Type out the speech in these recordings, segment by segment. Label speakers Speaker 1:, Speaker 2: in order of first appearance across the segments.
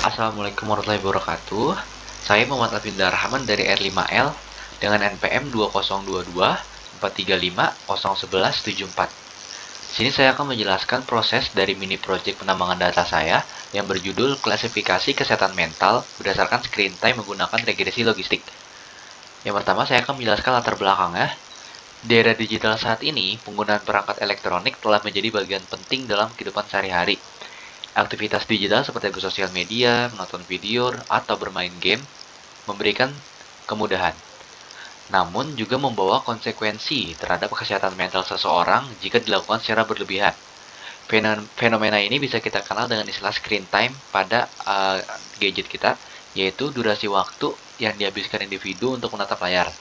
Speaker 1: Assalamualaikum warahmatullahi wabarakatuh. Saya Muhammad Alvindar Rahman dari R5L dengan NPM 2022-435-01174. Di sini saya akan menjelaskan proses dari mini project penambangan data saya yang berjudul klasifikasi kesehatan mental berdasarkan screen time menggunakan regresi logistik. Yang pertama saya akan menjelaskan latar belakangnya. Di era digital saat ini, penggunaan perangkat elektronik telah menjadi bagian penting dalam kehidupan sehari-hari. Aktivitas digital seperti bersosial media, menonton video, atau bermain game memberikan kemudahan, namun juga membawa konsekuensi terhadap kesehatan mental seseorang jika dilakukan secara berlebihan. Fenomena ini bisa kita kenal dengan istilah screen time pada gadget kita, yaitu durasi waktu yang dihabiskan individu untuk menatap layar.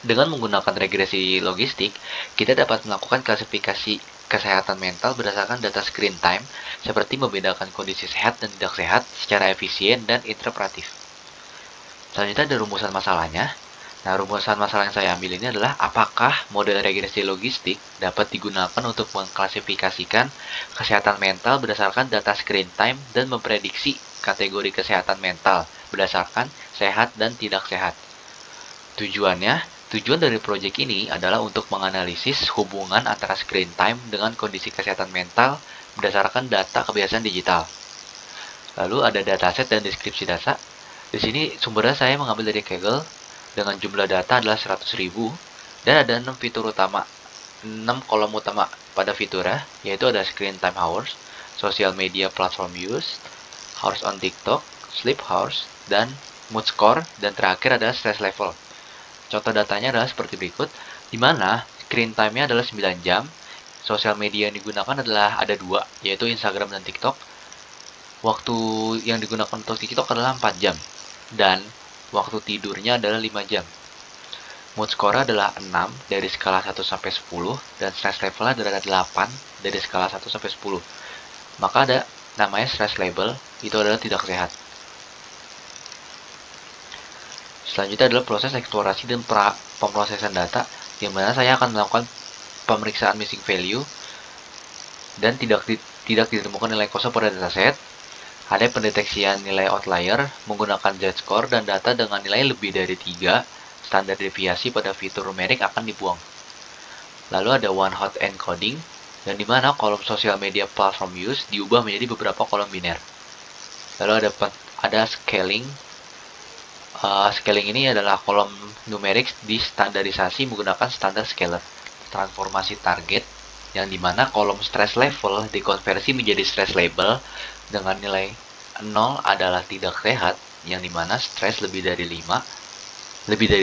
Speaker 1: Dengan menggunakan regresi logistik, kita dapat melakukan klasifikasi kesehatan mental berdasarkan data screen time, seperti membedakan kondisi sehat dan tidak sehat secara efisien dan interpretif. Selanjutnya ada rumusan masalahnya. Nah, rumusan masalah yang saya ambil ini adalah apakah model regresi logistik dapat digunakan untuk mengklasifikasikan kesehatan mental berdasarkan data screen time dan memprediksi kategori kesehatan mental berdasarkan sehat dan tidak sehat. Tujuan dari proyek ini adalah untuk menganalisis hubungan antara screen time dengan kondisi kesehatan mental berdasarkan data kebiasaan digital. Lalu ada dataset dan deskripsi data. Di sini sumbernya saya mengambil dari Kaggle dengan jumlah data adalah 100.000 dan ada 6 fitur utama, 6 kolom utama pada fiturnya, yaitu ada screen time hours, social media platform use, hours on TikTok, sleep hours, dan mood score, dan terakhir ada stress level. Contoh datanya adalah seperti berikut, di mana screen time-nya adalah 9 jam, sosial media yang digunakan adalah ada 2, yaitu Instagram dan TikTok. Waktu yang digunakan untuk TikTok adalah 4 jam, dan waktu tidurnya adalah 5 jam. Mood score adalah 6 dari skala 1 sampai 10, dan stress level adalah 8 dari skala 1 sampai 10. Maka ada namanya stress level, itu adalah tidak sehat. Selanjutnya adalah proses eksplorasi dan pemrosesan data, di mana saya akan melakukan pemeriksaan missing value dan tidak ditemukan nilai kosong pada dataset. Ada pendeteksian nilai outlier menggunakan z-score dan data dengan nilai lebih dari 3, standar deviasi pada fitur numerik akan dibuang. Lalu ada one hot encoding, dan di mana kolom social media platform use diubah menjadi beberapa kolom biner. Lalu ada scaling. Scaling ini adalah kolom numerik distandarisasi menggunakan standar scaler. Transformasi target, yang dimana kolom stress level dikonversi menjadi stress label dengan nilai 0 adalah tidak sehat, yang dimana stress lebih dari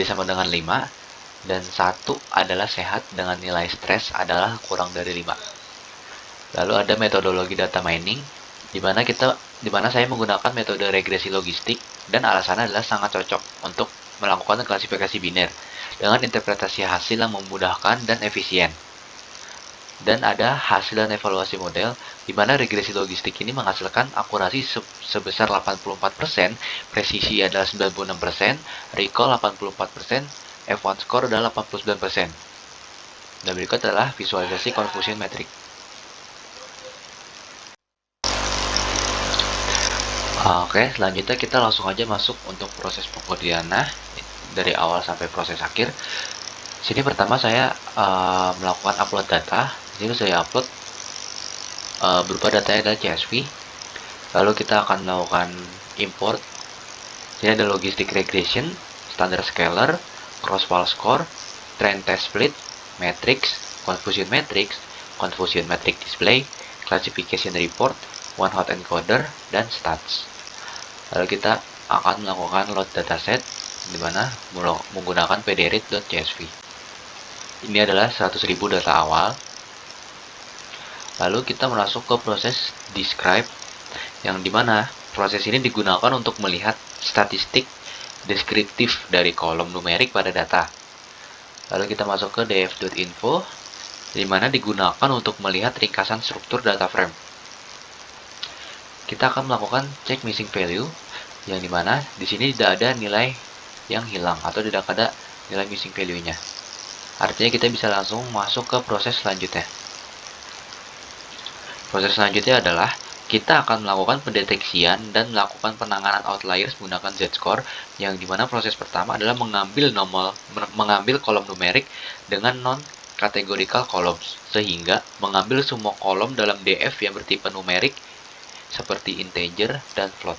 Speaker 1: sama dengan 5, dan 1 adalah sehat dengan nilai stress adalah kurang dari 5. Lalu ada metodologi data mining, di mana saya menggunakan metode regresi logistik, dan alasannya adalah sangat cocok untuk melakukan klasifikasi biner dengan interpretasi hasil yang memudahkan dan efisien. Dan ada hasil dan evaluasi model, di mana regresi logistik ini menghasilkan akurasi sebesar 84%, presisi adalah 96%, recall 84%, F1 score adalah 89%. Dan berikut adalah visualisasi confusion metric. Oke, selanjutnya kita langsung aja masuk untuk proses pengkodeannya dari awal sampai proses akhir. Sini pertama saya melakukan upload data. Di sini saya upload berupa datanya adalah CSV. Lalu kita akan melakukan import. Sini ada logistic regression, standard scaler, cross-wall score, trend test split, matrix, confusion metric display, classification report, one hot encoder, dan stats. Lalu kita akan melakukan load dataset, di mana menggunakan pdread.csv. Ini adalah 100.000 data awal. Lalu kita masuk ke proses describe, yang dimana proses ini digunakan untuk melihat statistik deskriptif dari kolom numerik pada data. Lalu kita masuk ke df.info, di mana digunakan untuk melihat ringkasan struktur data frame. Kita akan melakukan check missing value, yang dimana di sini tidak ada nilai yang hilang atau tidak ada nilai missing value-nya. Artinya kita bisa langsung masuk ke proses selanjutnya. Proses selanjutnya adalah kita akan melakukan pendeteksian dan melakukan penanganan outliers menggunakan z-score, yang dimana proses pertama adalah mengambil kolom numerik dengan non-categorical columns, sehingga mengambil semua kolom dalam DF yang bertipe numerik seperti integer dan float.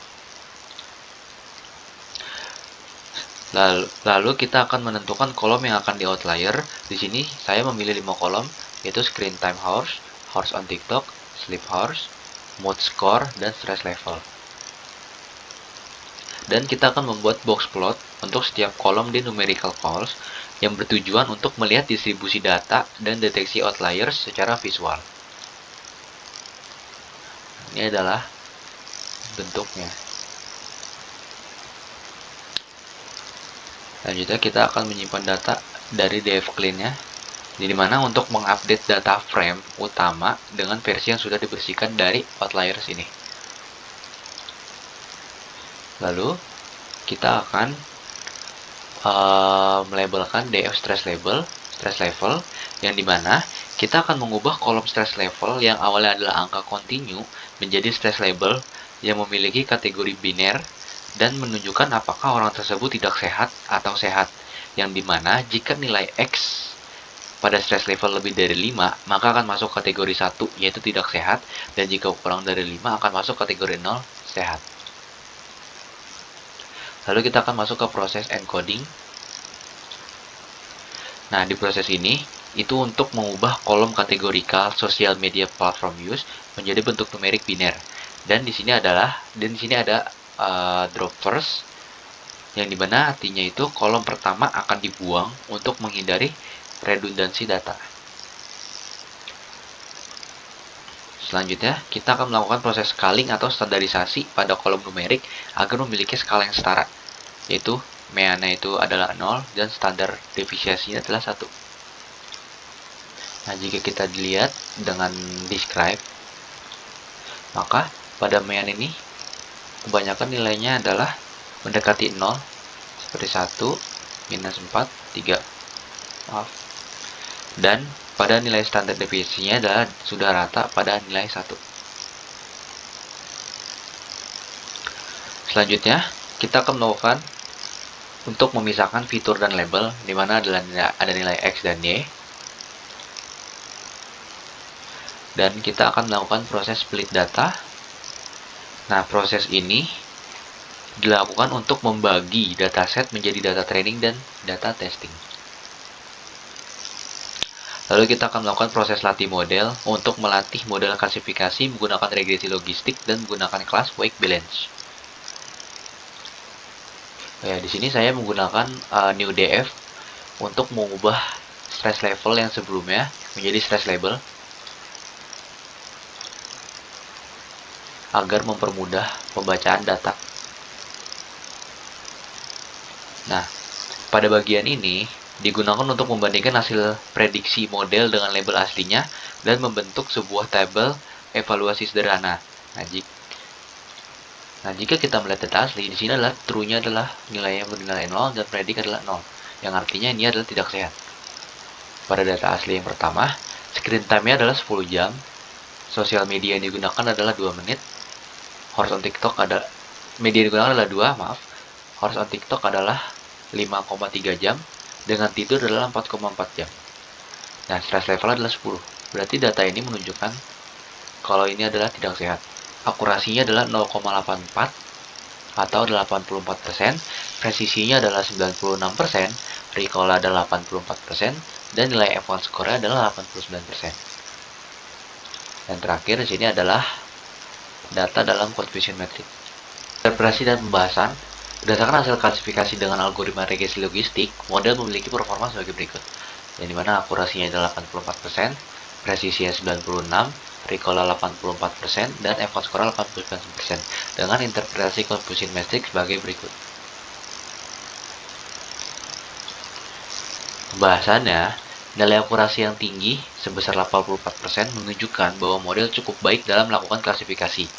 Speaker 1: Lalu kita akan menentukan kolom yang akan di outlier. Di sini saya memilih 5 kolom, yaitu screen time hours, hours on TikTok, sleep hours, mood score, dan stress level. Dan kita akan membuat box plot untuk setiap kolom di numerical calls yang bertujuan untuk melihat distribusi data dan deteksi outliers secara visual. Ini adalah bentuknya. Selanjutnya kita akan menyimpan data dari df clean-nya, di mana untuk mengupdate data frame utama dengan versi yang sudah dibersihkan dari outliers ini. Lalu kita akan melabelkan df stress level, yang dimana kita akan mengubah kolom stress level yang awalnya adalah angka kontinu menjadi stress level yang memiliki kategori biner dan menunjukkan apakah orang tersebut tidak sehat atau sehat, yang dimana jika nilai X pada stress level lebih dari 5, maka akan masuk kategori 1, yaitu tidak sehat, dan jika kurang dari 5 akan masuk kategori 0, sehat. Lalu kita akan masuk ke proses encoding. Nah, di proses ini itu untuk mengubah kolom kategorikal social media platform use menjadi bentuk numerik biner. Dan di sini ada drop first, yang dimana artinya itu kolom pertama akan dibuang untuk menghindari redundansi data. Selanjutnya, kita akan melakukan proses scaling atau standarisasi pada kolom numerik agar memiliki skala yang setara, yaitu mean-nya itu adalah 0 dan standar deviasinya adalah 1. Nah, jika kita dilihat dengan describe, maka pada mean ini kebanyakan nilainya adalah mendekati 0, seperti 1, minus 4, 3. Maaf. Dan pada nilai standar deviasinya adalah sudah rata pada nilai 1. Selanjutnya, kita akan melakukan untuk memisahkan fitur dan label, di mana ada nilai X dan Y. Dan kita akan melakukan proses split data. Nah, proses ini dilakukan untuk membagi dataset menjadi data training dan data testing. Lalu kita akan melakukan proses latih model untuk melatih model klasifikasi menggunakan regresi logistik dan menggunakan kelas weight balance. Ya, di sini saya menggunakan new df untuk mengubah stress level yang sebelumnya menjadi stress label agar mempermudah pembacaan data. Nah, pada bagian ini digunakan untuk membandingkan hasil prediksi model dengan label aslinya dan membentuk sebuah tabel evaluasi sederhana. Nah, jika kita melihat data asli, di sini adalah true-nya adalah nilainya bernilai 0 dan predik adalah 0, yang artinya ini adalah tidak sehat. Pada data asli yang pertama, screen time-nya adalah 10 jam, sosial media yang digunakan adalah 2 menit, hours on TikTok media yang digunakan adalah 2, hours on TikTok adalah 5,3 jam, dengan tidur adalah 4,4 jam. Nah, stress level adalah 10. Berarti data ini menunjukkan kalau ini adalah tidak sehat. Akurasinya adalah 0,84 atau 84%, presisinya adalah 96%, recall adalah 84%, dan nilai F1 score adalah 89%. Dan terakhir di sini adalah data dalam confusion metric. Interpretasi dan pembahasan. Berdasarkan hasil klasifikasi dengan algoritma regresi logistik, model memiliki performa sebagai berikut, yang dimana akurasinya adalah 84%, presisinya 96%, recall 84%, dan F1 score 89%, dengan interpretasi confusion metric sebagai berikut. Pembahasannya, nilai akurasi yang tinggi sebesar 84% menunjukkan bahwa model cukup baik dalam melakukan klasifikasi.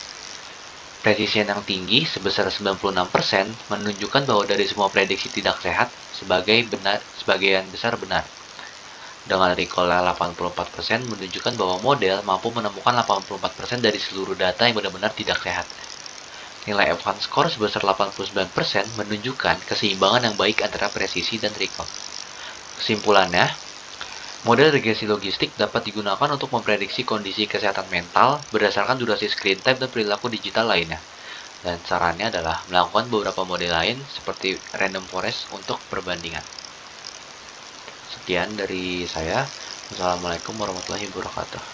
Speaker 1: Presisi yang tinggi sebesar 96% menunjukkan bahwa dari semua prediksi tidak sehat, sebagian besar benar. dengan recall 84% menunjukkan bahwa model mampu menemukan 84% dari seluruh data yang benar-benar tidak sehat. Nilai Evans score sebesar 89% menunjukkan keseimbangan yang baik antara presisi dan recall. Kesimpulannya, model regresi logistik dapat digunakan untuk memprediksi kondisi kesehatan mental berdasarkan durasi screen time dan perilaku digital lainnya. Dan sarannya adalah melakukan beberapa model lain seperti random forest untuk perbandingan. Sekian dari saya. Wassalamualaikum warahmatullahi wabarakatuh.